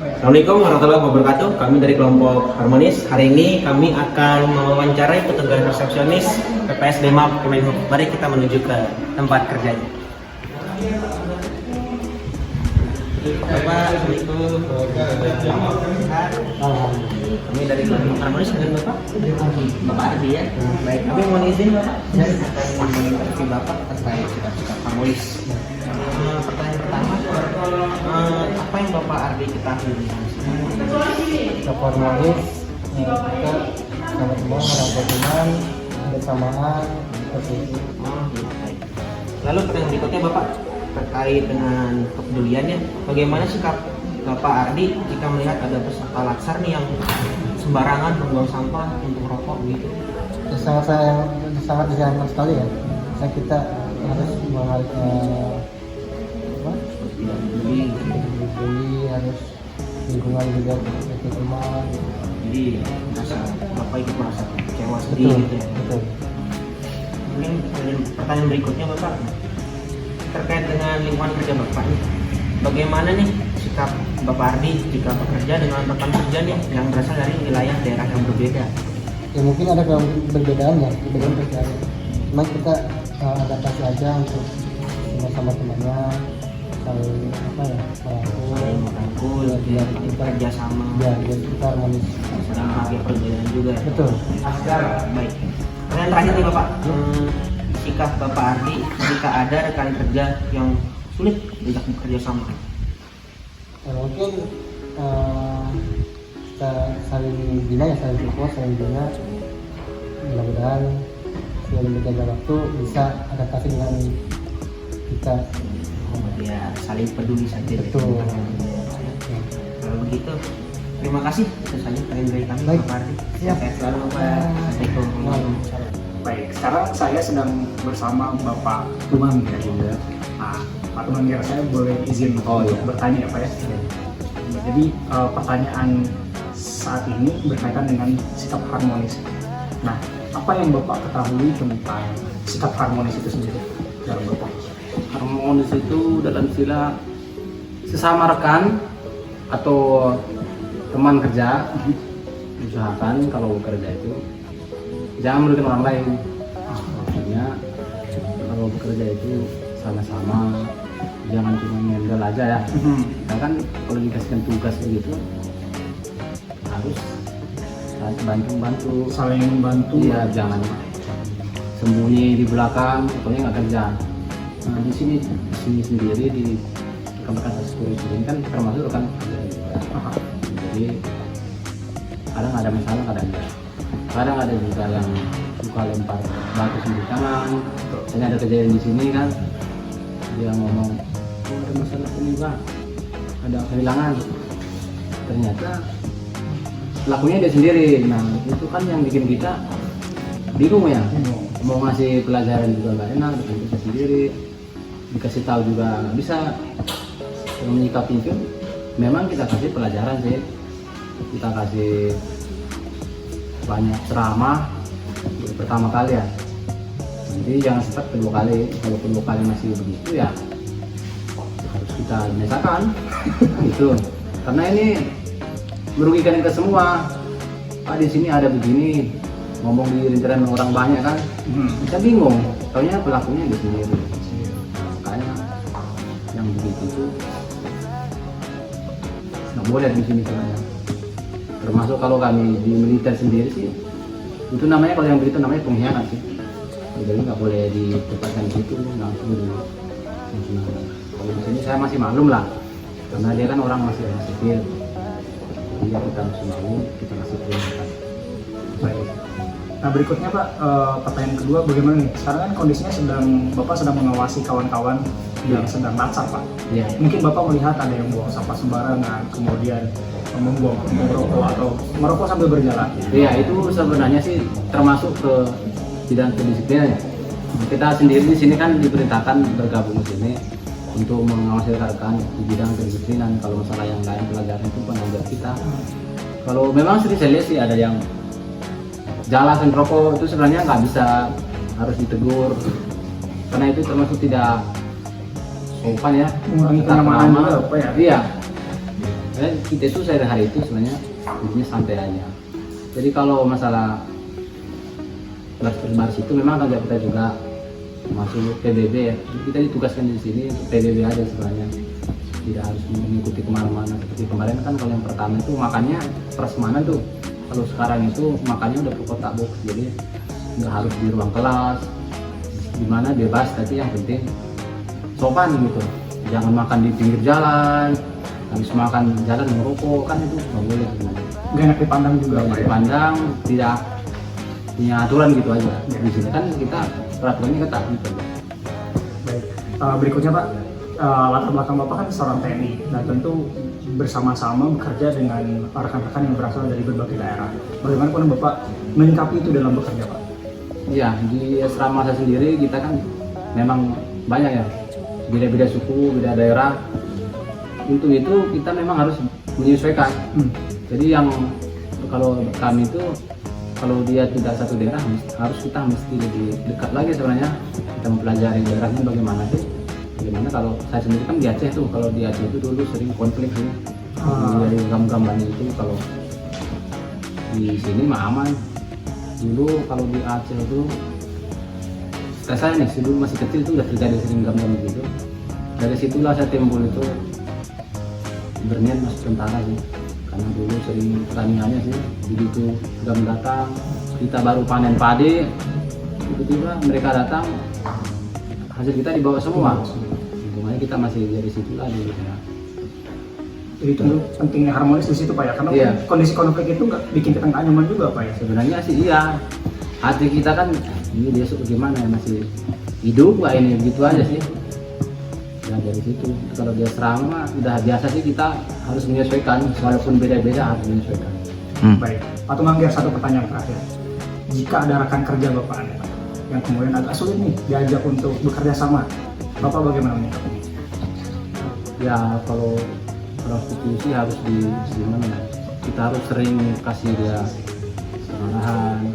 Assalamualaikum warahmatullahi wabarakatuh. Kami dari kelompok Harmonis. Hari ini kami akan mewawancarai petugas resepsionis PPS Demap Kemenhub. Mari kita menuju ke tempat kerjanya. Bapak, Assalamualaikum. Kami dari kelompok Harmonis dengan Bapak. Bapak Ardi ya. Baik, kami mohon izin Bapak. Saya akan menginterview Bapak terkait sikap-sikap Harmonis. Pertanyaan pertama, apa yang Bapak Ardi ketahui? Sikap harmonis, kita sama-sama merangkul bersamaan seperti itu. Lalu pertanyaan berikutnya Bapak terkait dengan kepeduliannya, bagaimana sikap Bapak Ardi jika melihat ada peserta laksar nih yang sembarangan membuang sampah untuk rokok gitu? Sangat disayangkan sekali ya. Kita harus Tidak peduli. harus lingkungan juga seperti teman. Jadi Bapak ikut merasa kecewa sedih gitu ya. Betul. Mungkin pertanyaan berikutnya Bapak terkait dengan lingkungan kerja Bapak nih. Bagaimana nih sikap Bapak Ardi jika bekerja dengan rekan kerja nih yang berasal dari wilayah daerah yang berbeda? Ya mungkin ada perbedaan kerjaan. Cuma kita adaptasi aja untuk sama-sama temannya, saling Merangkul, biar bekerja sama, biar kita harmonis. saling menghargai perbedaan juga. Betul. Baik. Pertanyaan terakhir nih Bapak, sikap Bapak Ardi jika ada rekan kerja yang sulit diajak bekerja sama? Ya, mungkin kita saling bina, saling support, saling bina. Mudah-mudahan sebelum berjalan waktu bisa adaptasi dengan kita. Ya, saling peduli saja. Betul. Kalau begitu, terima kasih. Itu saja pertanyaan dari kami Baik. Bapak Ardi. Siap. Sehat selalu Bapak. Assalamualaikum. Baik, sekarang saya sedang bersama Bapak Tumangir juga. Nah, Pak Tumangir, saya boleh izin untuk bertanya ya Pak ya? Jadi pertanyaan saat ini berkaitan dengan sikap harmonis. Nah, apa yang Bapak ketahui tentang sikap harmonis itu sendiri dalam Bapak? Harmonis itu dalam istilah sesama rekan atau teman kerja, usahakan kalau bekerja itu jangan merugikan orang lain. Maksudnya kalau bekerja itu sama-sama, jangan cuma ngendal aja ya. Kita kan kalau dikasihkan tugas begitu harus bantu-bantu, Saling membantu. iya, jangan sembunyi di belakang atau nggak kerja. Nah, di sini sendiri di rekan-rekan satu ini kan termasuk rekan kerja juga. Jadi kadang ada masalah, kadang ada juga yang suka lempar batu sendiri tangan. Misalnya ada kejadian di sini kan, dia ngomong, oh, ada masalah ini Pak, ada kehilangan. Ternyata pelakunya dia sendiri. Nah itu kan yang bikin kita bingung ya, mau ngasih pelajaran juga nggak enak, dengan kita sendiri dikasih tahu juga nggak bisa. Yang menyikapi itu memang kita kasih pelajaran sih, kita kasih banyak ceramah pertama kali ya, jadi jangan sempat kedua kali. Kalau kedua kali masih begitu ya harus kita biasakan gitu, karena ini merugikan kita semua. Pak di sini ada begini, ngomong di rintiran orang banyak kan, kita bingung, taunya pelakunya di sendiri. Makanya yang begitu itu nggak boleh di sini sebenarnya. Termasuk kalau kami di militer sendiri sih, itu namanya, kalau yang begitu namanya pengkhianat sih. Jadi nggak boleh ditempatkan di situ, langsung di langsung. Kalau di sini saya masih maklum lah, karena dia kan orang masih sipil. Jadi kita masih maklum, kita masih peringatan. Baik. Nah berikutnya Pak, pertanyaan kedua, bagaimana nih? Sekarang kan kondisinya Bapak sedang mengawasi kawan-kawan yang sedang laksar Pak. Iya. Mungkin Bapak melihat ada yang buang sampah sembarangan, kemudian merokok atau merokok sambil berjalan. Iya, itu sebenarnya sih termasuk ke bidang kedisiplinan ya. Kita sendiri di sini kan diperintahkan bergabung di sini untuk mengawasi rekan di bidang kedisiplinan. Kalau masalah yang lain pelajaran itu penanggung jawab kita. Kalau memang sering saya lihat sih ada yang jalanan rokok itu sebenarnya nggak bisa, harus ditegur karena itu termasuk tidak sopan ya, Mengurangi kenyamanan juga Pak ya. Iya, kita itu sehari-hari itu sebenarnya hidupnya santai aja. Jadi kalau masalah baris itu memang agak kita juga masuk PBB ya. Kita ditugaskan di sini untuk PBB aja sebenarnya. Tidak harus mengikuti kemana-mana. Seperti kemarin kan kalau yang pertama itu makannya prasmanan tuh. Kalau sekarang itu makannya udah per kotak box. Jadi nggak harus di ruang kelas. Dimana bebas, tapi yang penting sopan gitu. Jangan makan di pinggir jalan. Habis makan jalan merokok kan itu nggak boleh sebenarnya. Nggak enak dipandang juga Pak ya? Dipandang tidak punya aturan gitu aja. Di sini kan kita peraturannya ketat gitu. Baik. Berikutnya Pak, latar belakang Bapak kan seorang TNI dan tentu bersama-sama bekerja dengan rekan-rekan yang berasal dari berbagai daerah. Bagaimana pun Bapak menyikapi itu dalam bekerja Pak? Ya, di asrama saya sendiri kita kan memang banyak ya, beda-beda suku, beda daerah. Untuk itu kita memang harus menyesuaikan. Jadi yang kalau kami itu kalau dia tidak satu daerah harus kita mesti lebih dekat lagi sebenarnya. Kita mempelajari daerahnya bagaimana sih. Bagaimana kalau saya sendiri kan di Aceh tuh, kalau di Aceh itu dulu sering konflik sih. Dari gam-gamannya itu kalau di sini mah aman. Dulu kalau di Aceh itu saya nih dulu masih kecil itu udah terjadi sering gam-gam gitu. Dari situlah saya timbul itu berniat masuk tentara sih, karena dulu sering pertandingannya sih. Begitu gam datang, kita baru panen padi, tiba-tiba mereka datang, hasil kita dibawa semua. Untungnya kita masih dari situ lagi gitu ya. Jadi itu pentingnya harmonis di situ Pak ya, karena Iya. kondisi konflik itu nggak bikin kita nggak nyaman juga Pak ya. Sebenarnya sih iya, hati kita kan ini dia gimana ya, masih hidup wah ini gitu aja sih. Ya dari situ kalau dia serang mah udah biasa sih, kita harus menyesuaikan walaupun beda-beda harus menyesuaikan. Baik, Pak Tumangger, satu pertanyaan terakhir. Jika ada rekan kerja Bapak Anda yang kemudian agak sulit nih diajak untuk bekerja sama, Bapak bagaimana menyikapinya? Ya kalau prostitusi harus di gimana ya, kita harus sering kasih dia pengarahan,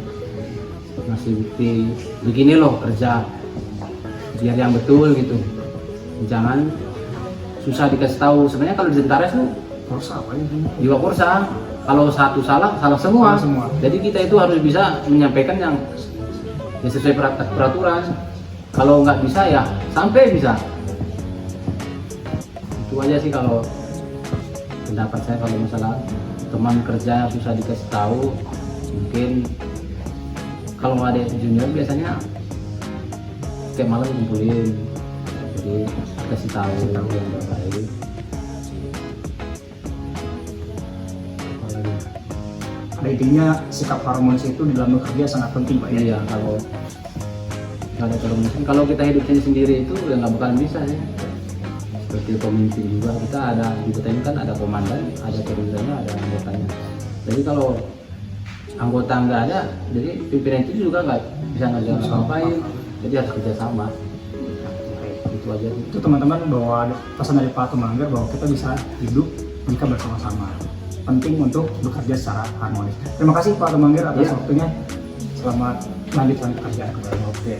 ngasih bukti begini loh kerja biar yang betul gitu. Jangan susah dikasih tahu. Sebenarnya kalau di tentara itu Korsa apa ya? jiwa korsa, kalau satu salah semua. Salah semua. Jadi kita itu harus bisa menyampaikan yang sesuai peraturan. Kalau nggak bisa ya sampai bisa. Itu aja sih kalau pendapat saya kalau masalah teman kerja susah dikasih tahu. Mungkin kalau ada junior biasanya tiap malam kumpulin, jadi kasih tahu yang terbaik. Pada intinya sikap harmonis itu di dalam bekerja sangat penting Pak ya. Iya, kalau nggak ada kerumusan, kalau kita hidupnya sendiri itu ya nggak bakalan bisa ya. Seperti pemimpin juga, kita ada di kita ini kan ada komandan, ada perwiranya, ada anggotanya. Jadi kalau anggota nggak ada, jadi pimpinan itu juga nggak bisa ngajarin ngapain. Jadi harus kerjasama. Itu aja sih. Itu teman-teman bahwa pesan dari Pak Tumangger bahwa kita bisa hidup jika bersama-sama. Penting untuk bekerja secara harmonis. Terima kasih Pak Tumangger atas Iya. waktunya. Selamat melanjutkan pekerjaan kembali. Oke.